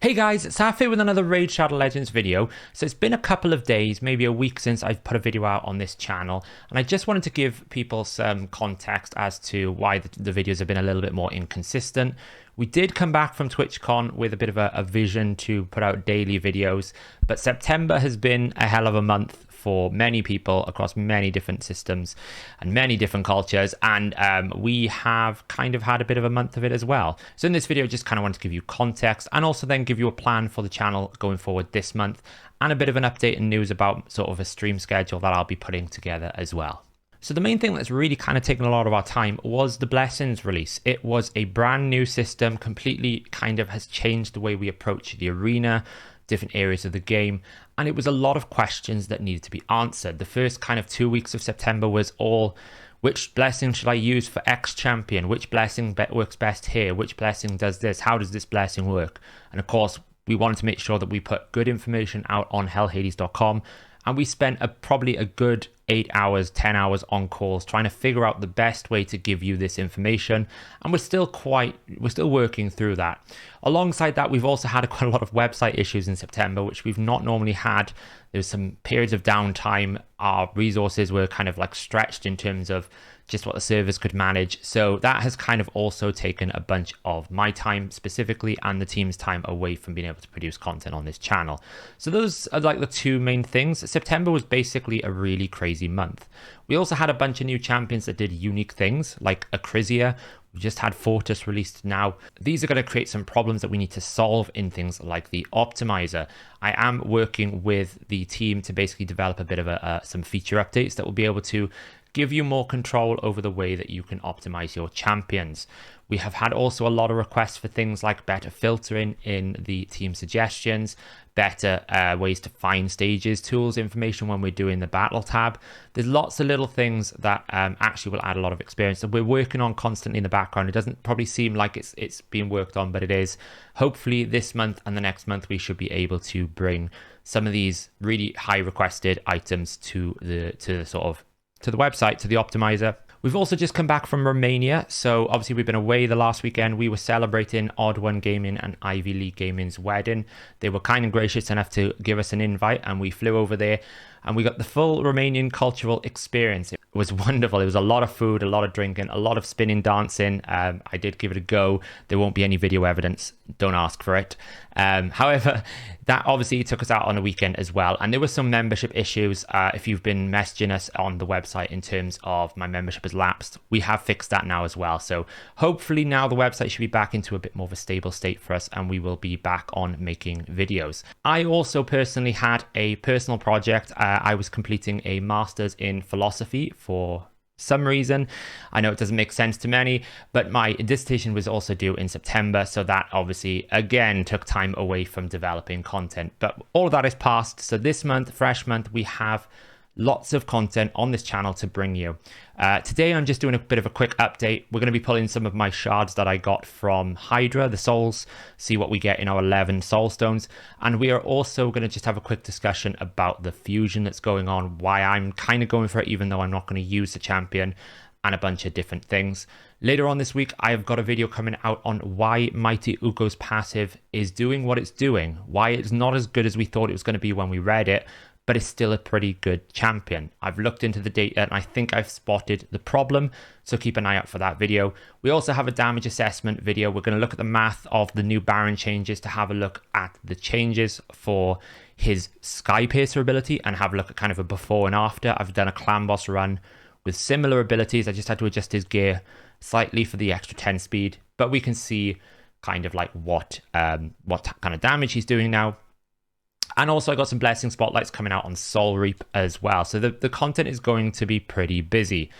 Hey guys, it's Saf here with another Raid Shadow Legends video. So it's been a couple of days, maybe a week since I've put a video out on this channel, and I just wanted to give people some context as to why the videos have been a little bit more inconsistent. We did come back from TwitchCon with a bit of a vision to put out daily videos, but September has been a hell of a month for many people across many different systems and many different cultures, and we have kind of had a bit of a month of it as well. So in this video, just kind of wanted to give you context and also then give you a plan for the channel going forward this month and a bit of an update and news about sort of a stream schedule that I'll be putting together as well. So the main thing that's really kind of taken a lot of our time was the Blessings release. It was a brand new system, completely kind of has changed the way we approach the arena, different areas of the game, and it was a lot of questions that needed to be answered. The first kind of 2 weeks of September was all, which blessing should I use for X champion? Which blessing works best here? Which blessing does this? How does this blessing work? And of course, we wanted to make sure that we put good information out on hellhades.com, and we spent probably a good 8 hours, 10 hours on calls trying to figure out the best way to give you this information, and we're still working through that. Alongside that, we've also had quite a lot of website issues in September, which we've not normally had. There's some periods of downtime. Our resources were kind of like stretched in terms of just what the servers could manage. So that has kind of also taken a bunch of my time specifically and the team's time away from being able to produce content on this channel. So those are like the two main things. September was basically a really crazy month. We also had a bunch of new champions that did unique things like Acrisia. We just had Fortis released now. These are going to create some problems that we need to solve in things like the optimizer. I am working with the team to basically develop a bit of some feature updates that will be able to give you more control over the way that you can optimize your champions. We have had also a lot of requests for things like better filtering in the team suggestions, better ways to find stages, tools, information when we're doing the battle tab. There's lots of little things that actually will add a lot of experience that we're working on constantly in the background. It doesn't probably seem like it's being worked on, but it is. Hopefully this month and the next month we should be able to bring some of these really high requested items to the website, to the optimizer. We've also just come back from Romania, so obviously we've been away the last weekend. We were celebrating Odd One Gaming and Ivy League Gaming's wedding. They were kind and gracious enough to give us an invite, and we flew over there and we got the full Romanian cultural experience. It was wonderful. It was a lot of food, a lot of drinking, a lot of spinning, dancing. I did give it a go. There won't be any video evidence. Don't ask for it. However, that obviously took us out on a weekend as well. And there were some membership issues. If you've been messaging us on the website in terms of my membership has lapsed, we have fixed that now as well. So hopefully now the website should be back into a bit more of a stable state for us, and we will be back on making videos. I also personally had a personal project. I was completing a master's in philosophy for some reason. I know it doesn't make sense to many, but my dissertation was also due in September, so that obviously again took time away from developing content. But all of that is past, so this month, fresh month, we have lots of content on this channel to bring you. Today I'm just doing a bit of a quick update. We're going to be pulling some of my shards that I got from Hydra, the souls, see what we get in our 11 soul stones, and we are also going to just have a quick discussion about the fusion that's going on, why I'm kind of going for it even though I'm not going to use the champion, and a bunch of different things. Later on this week, I've got a video coming out on why Mighty Ugo's passive is doing what it's doing, why it's not as good as we thought it was going to be when we read it, but it's still a pretty good champion. I've looked into the data and I think I've spotted the problem, so keep an eye out for that video. We also have a damage assessment video. We're going to look at the math of the new Baron changes to have a look at the changes for his Sky Piercer ability and have a look at kind of a before and after. I've done a clan boss run with similar abilities. I just had to adjust his gear slightly for the extra 10 speed, but we can see kind of like what kind of damage he's doing now. And also I got some blessing spotlights coming out on Soul Reap as well. So the content is going to be pretty busy.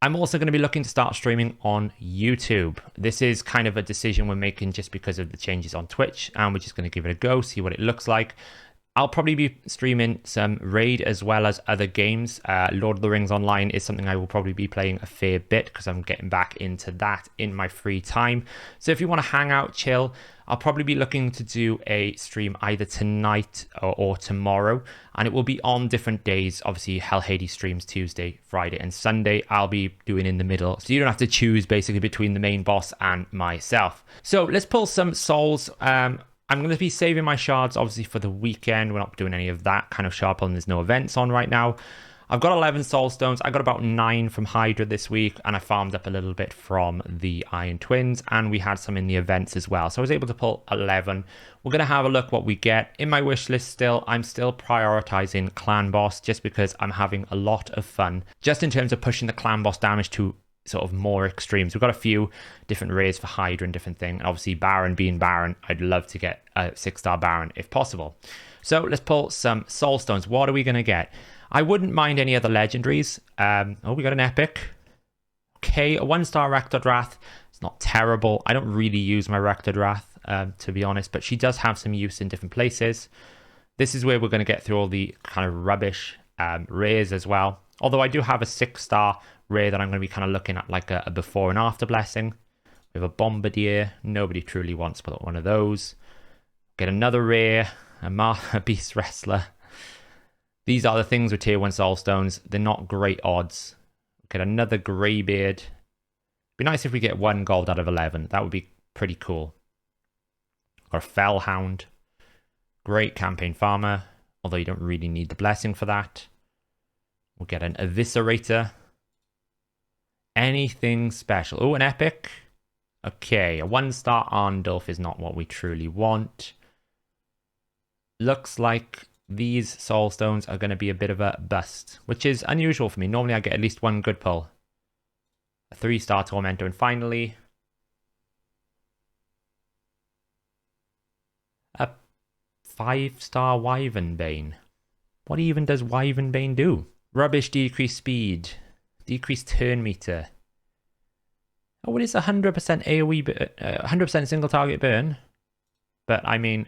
I'm also going to be looking to start streaming on YouTube. This is kind of a decision we're making just because of the changes on Twitch, and we're just going to give it a go, see what it looks like. I'll probably be streaming some Raid as well as other games. Lord of the Rings Online is something I will probably be playing a fair bit because I'm getting back into that in my free time. So if you want to hang out, chill, I'll probably be looking to do a stream either tonight or tomorrow, and it will be on different days. Obviously, Hellhades streams Tuesday, Friday, and Sunday. I'll be doing in the middle, so you don't have to choose basically between the main boss and myself. So let's pull some souls. I'm going to be saving my shards, obviously, for the weekend. We're not doing any of that kind of shard pulling. There's no events on right now. I've got 11 soul stones. I got about 9 from Hydra this week, and I farmed up a little bit from the Iron Twins, and we had some in the events as well. So I was able to pull 11. We're going to have a look what we get. In my wish list still, I'm still prioritizing Clan Boss just because I'm having a lot of fun. Just in terms of pushing the Clan Boss damage to sort of more extremes. We've got a few different rares for Hydra and different things. And obviously Baron being Baron, I'd love to get a 6-star Baron if possible. So let's pull some soul stones. What are we going to get? I wouldn't mind any other legendaries. Oh, we got an epic. Okay, a 1-star Rectored Wrath. It's not terrible. I don't really use my Rectored Wrath, to be honest, but she does have some use in different places. This is where we're going to get through all the kind of rubbish rares as well. Although I do have a 6-star rare that I'm going to be kind of looking at, like a before and after blessing. We have a Bombardier. Nobody truly wants but one of those. Get another rare, a Beast Wrestler. These are the things with tier 1 soul stones. They're not great odds. Get another Greybeard. Be nice if we get 1 gold out of 11. That would be pretty cool. Got a Fellhound. Great campaign farmer, although you don't really need the blessing for that. We'll get an Eviscerator. Anything special? Oh, an epic. Okay, a 1-star Arndulf is not what we truly want. Looks like these soul stones are going to be a bit of a bust, which is unusual for me. Normally I get at least 1 good pull. A 3-star Tormentor, and finally a 5-star Wyvernbane. What even does Wyvernbane do? Rubbish decreased speed. Decreased turn meter. Oh, it is 100% AoE, 100% single target burn. But I mean,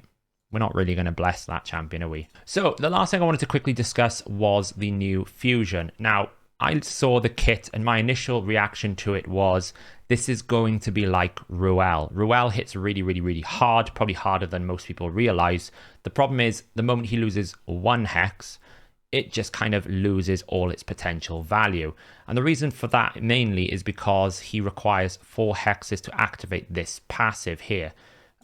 we're not really going to bless that champion, are we? So the last thing I wanted to quickly discuss was the new fusion. Now, I saw the kit and my initial reaction to it was, this is going to be like Ruel. Ruel hits really, really, really hard, probably harder than most people realize. The problem is, the moment he loses 1 hex, it just kind of loses all its potential value. And the reason for that mainly is because he requires 4 hexes to activate this passive here.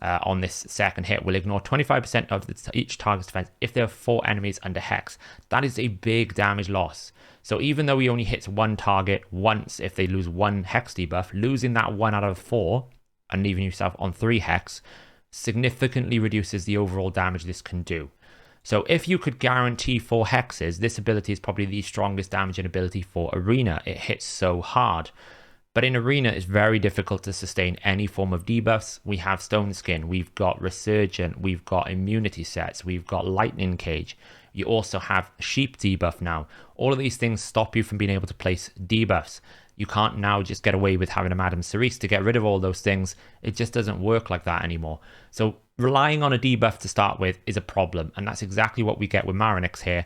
On this second hit, will ignore 25% of each target's defense if there are 4 enemies under hex. That is a big damage loss. So even though he only hits 1 target once if they lose 1 hex debuff, losing that 1 out of 4 and leaving yourself on 3 hex significantly reduces the overall damage this can do. So if you could guarantee 4 hexes, this ability is probably the strongest damaging ability for Arena. It hits so hard. But in Arena, it's very difficult to sustain any form of debuffs. We have Stone Skin, we've got Resurgent, we've got Immunity sets, we've got Lightning Cage. You also have Sheep debuff now. All of these things stop you from being able to place debuffs. You can't now just get away with having a Madame Cerise to get rid of all those things. It just doesn't work like that anymore. So relying on a debuff to start with is a problem. And that's exactly what we get with Marinix here.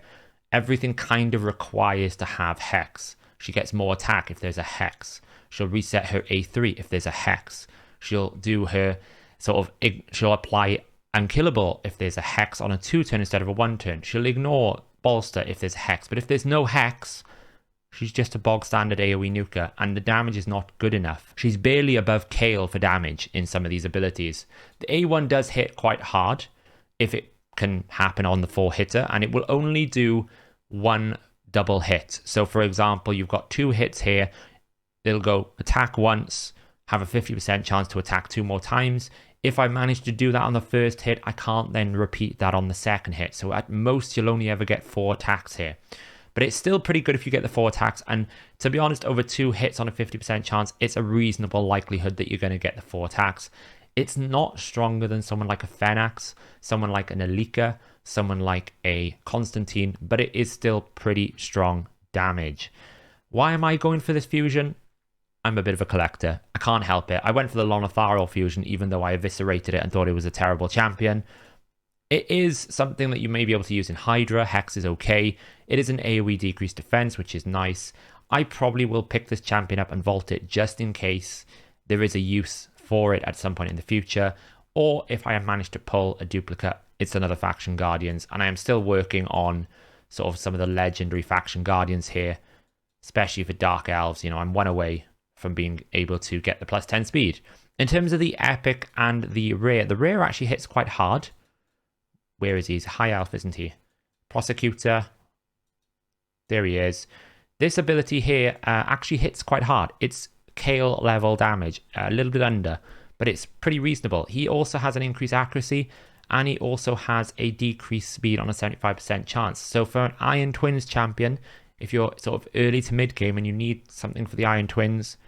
Everything kind of requires to have Hex. She gets more attack if there's a Hex. She'll reset her A3 if there's a Hex. She'll do her she'll apply Unkillable if there's a Hex on a 2-turn instead of a 1-turn. She'll ignore Bolster if there's a Hex. But if there's no Hex, she's just a bog standard AoE nuker, and the damage is not good enough. She's barely above Kale for damage in some of these abilities. The A1 does hit quite hard if it can happen on the 4-hitter, and it will only do 1 double hit. So for example, you've got 2 hits here. They'll go attack once, have a 50% chance to attack 2 more times. If I manage to do that on the first hit, I can't then repeat that on the second hit. So at most, you'll only ever get 4 attacks here. But it's still pretty good if you get the 4 attacks. And to be honest, over 2 hits on a 50% chance, it's a reasonable likelihood that you're going to get the 4 attacks. It's not stronger than someone like a Phenax, someone like an Alika, someone like a Constantine, but it is still pretty strong damage. Why am I going for this fusion? I'm a bit of a collector. I can't help it. I went for the Lonotharo fusion, even though I eviscerated it and thought it was a terrible champion. It is something that you may be able to use in Hydra. Hex is okay. It is an AoE decreased defense, which is nice. I probably will pick this champion up and vault it just in case there is a use for it at some point in the future. Or if I have managed to pull a duplicate, it's another Faction Guardians. And I am still working on sort of some of the legendary Faction Guardians here, especially for Dark Elves. You know, I'm 1 away from being able to get the plus 10 speed. In terms of the epic and the rare actually hits quite hard. Where is he? He's high elf, isn't he? Prosecutor. There he is. This ability here actually hits quite hard. It's Kale level damage, a little bit under, but it's pretty reasonable. He also has an increased accuracy, and he also has a decreased speed on a 75% chance. So for an Iron Twins champion, if you're sort of early to mid game and you need something for the Iron Twins,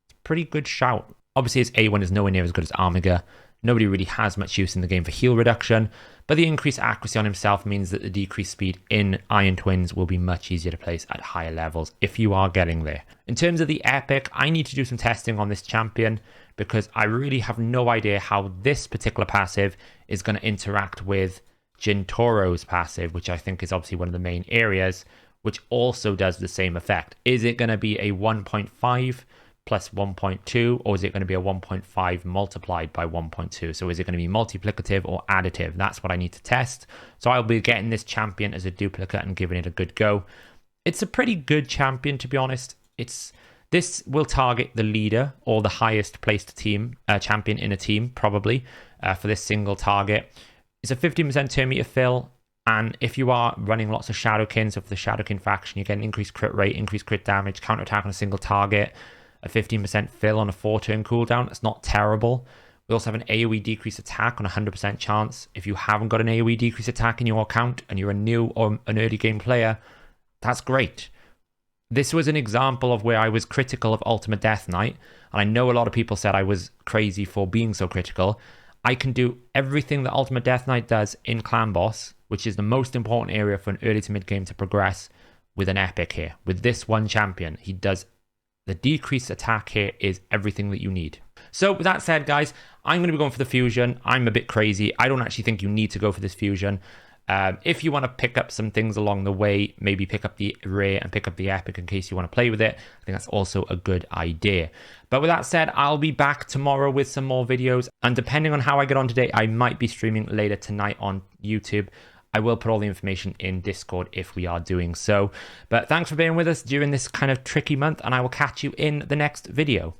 it's a pretty good shout. Obviously, his A1 is nowhere near as good as Armiga. Nobody really has much use in the game for heal reduction, but the increased accuracy on himself means that the decreased speed in Iron Twins will be much easier to place at higher levels if you are getting there. In terms of the epic, I need to do some testing on this champion because I really have no idea how this particular passive is going to interact with Jintoro's passive, which I think is obviously one of the main areas, which also does the same effect. Is it going to be a 1.5 plus 1.2, or is it going to be a 1.5 multiplied by 1.2? So is it going to be multiplicative or additive? That's what I need to test. So I'll be getting this champion as a duplicate and giving it a good go. It's a pretty good champion, to be honest. This will target the leader or the highest placed team champion in a team, probably, for this single target. It's a 15% turn meter fill. And if you are running lots of Shadowkin, so for the Shadowkin faction, you get an increased crit rate, increased crit damage, counterattack on a single target, a 15% fill on a 4-turn cooldown. It's not terrible. We also have an AoE decrease attack on a 100% chance. If you haven't got an AoE decrease attack in your account and you're a new or an early game player, that's great. This was an example of where I was critical of Ultimate Death Knight, and I know a lot of people said I was crazy for being so critical. I can do everything that Ultimate Death Knight does in Clan Boss, which is the most important area for an early to mid game to progress, with an epic here. With this one champion, he does the decreased attack here is everything that you need. So with that said, guys, I'm going to be going for the fusion. I'm a bit crazy. I don't actually think you need to go for this fusion. If you want to pick up some things along the way, maybe pick up the rare and pick up the epic in case you want to play with it. I think that's also a good idea. But with that said, I'll be back tomorrow with some more videos. And depending on how I get on today, I might be streaming later tonight on YouTube. I will put all the information in Discord if we are doing so. But thanks for being with us during this kind of tricky month, and I will catch you in the next video.